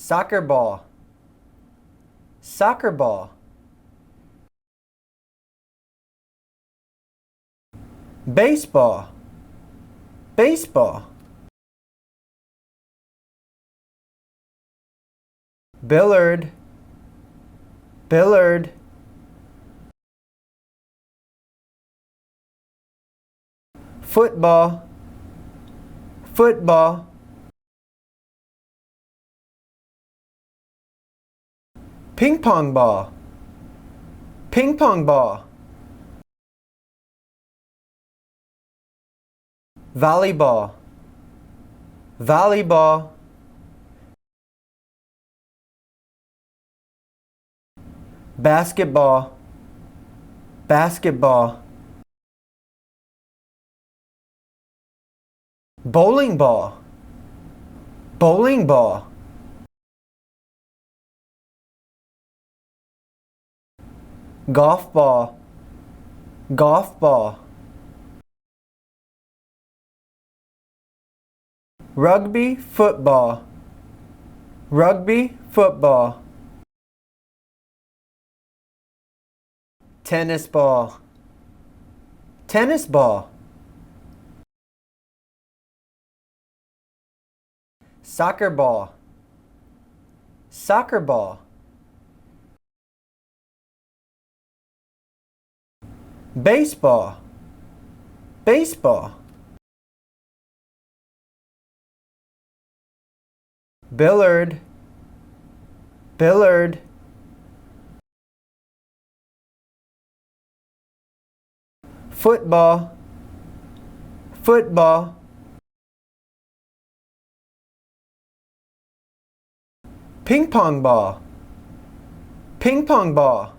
Soccer ball. Soccer ball. Baseball. Baseball. Billard. Billard. Football. Football. Ping pong ball. Ping pong ball. Volleyball. Volleyball. Basketball. Basketball. Bowling ball. Bowling ball. Golf ball. Golf ball. Rugby football. Rugby football. Tennis ball. Tennis ball. Soccer ball. Soccer ball. Baseball. Baseball. Billard. Billard. Football. Football. Ping pong ball. Ping pong ball.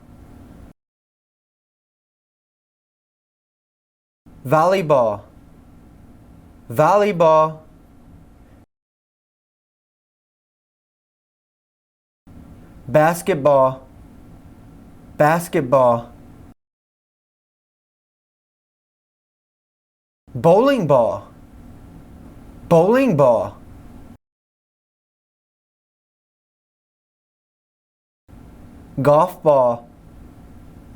Volleyball. Volleyball. Basketball. Basketball. Bowling ball. Bowling ball. Golf ball.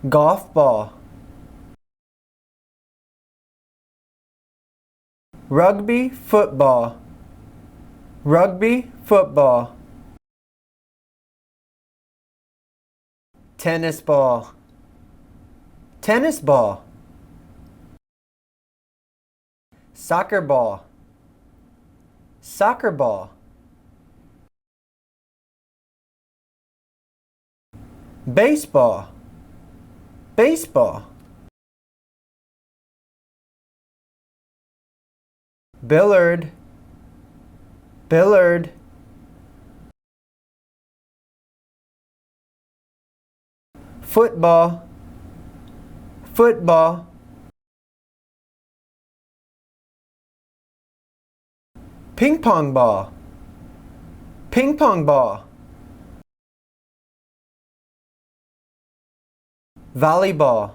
Golf ball. Rugby football. Rugby football. Tennis ball. Tennis ball. Soccer ball. Soccer ball. Baseball. Baseball. Billard. Billard. Football. Football. Ping pong ball. Ping pong ball. Volleyball.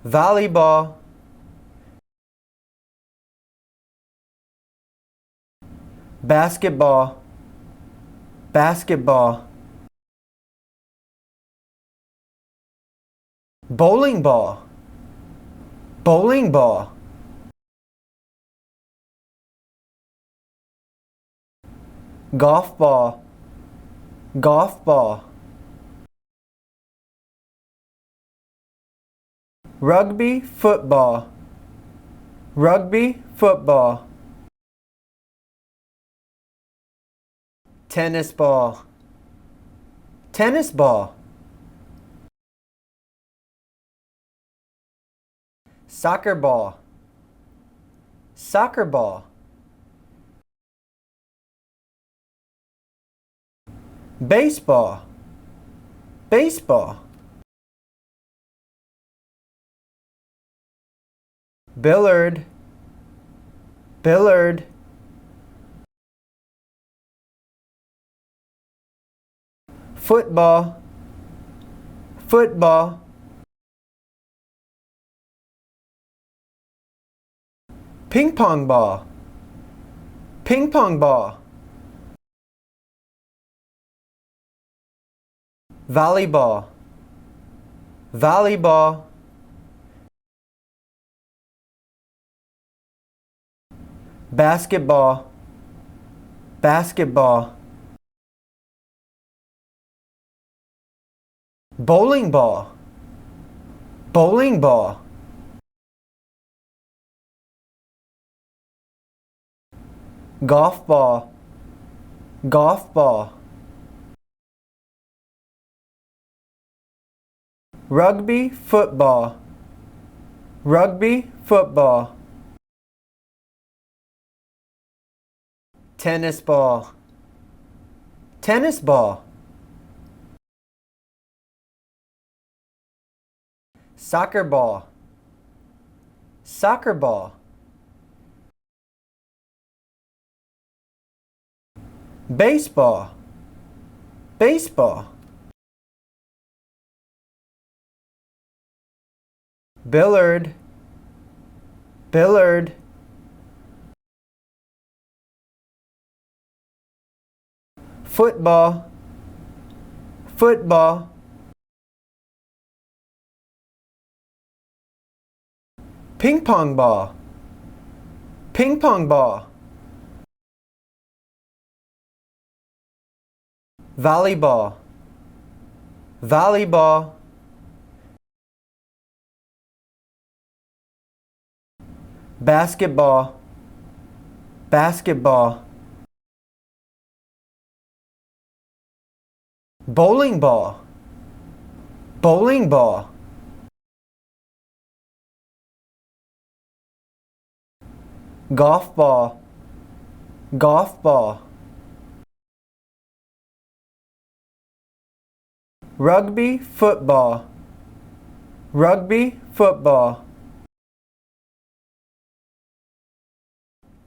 Volleyball. Basketball. Basketball. Bowling ball. Bowling ball. Golf ball. Golf ball. Rugby football. Rugby football. Tennis ball. Tennis ball. Soccer ball. Soccer ball. Baseball. Baseball. Billard. Billard. Football. Football. Ping pong ball. Ping pong ball. volleyball, volleyball, basketball, basketball, bowling ball, bowling ball, golf ball, golf ball, rugby football, rugby football, tennis ball, tennis ball, soccer ball, soccer ball, baseball, baseball, billard, billard, football, football, ping pong ball, ping pong ball, volleyball, volleyball, basketball, basketball, bowling ball, bowling ball, golf ball, golf ball, rugby football, rugby football,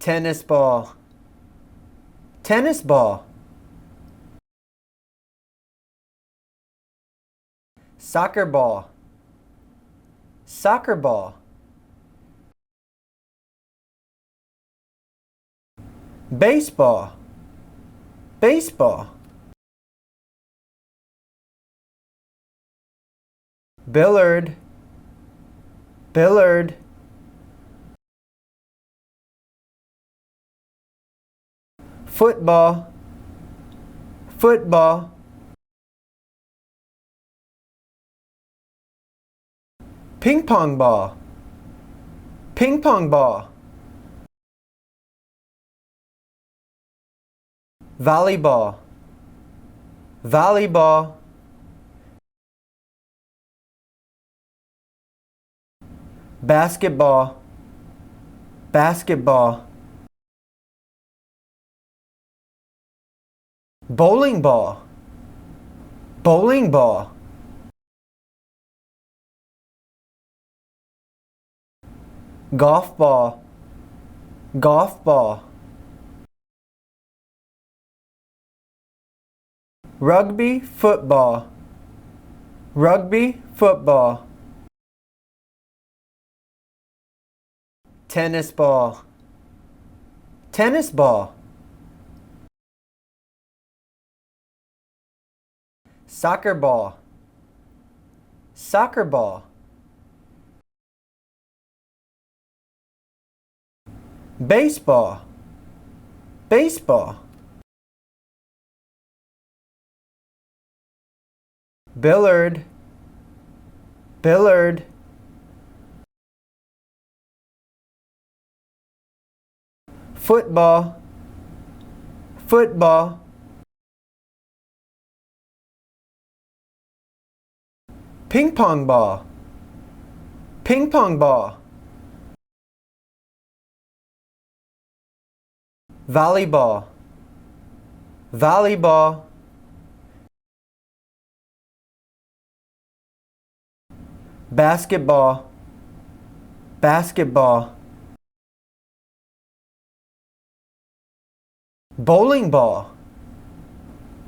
tennis ball, tennis ball, soccer ball, soccer ball, baseball, baseball, billard, billard, football, football, ping pong ball, ping pong ball, volleyball, volleyball, basketball, basketball, bowling ball, bowling ball, golf ball, golf ball, rugby football, rugby football, tennis ball, tennis ball, soccer ball, soccer ball, baseball, baseball, billard, billard, football, football, ping pong ball, ping pong ball, volleyball, volleyball, basketball, basketball, bowling ball,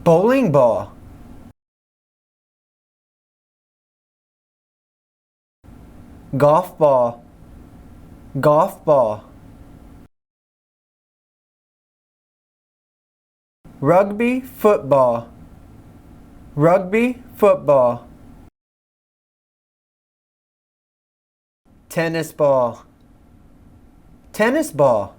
bowling ball, golf ball, golf ball, rugby football, Rugby, football. Tennis ball. Tennis ball.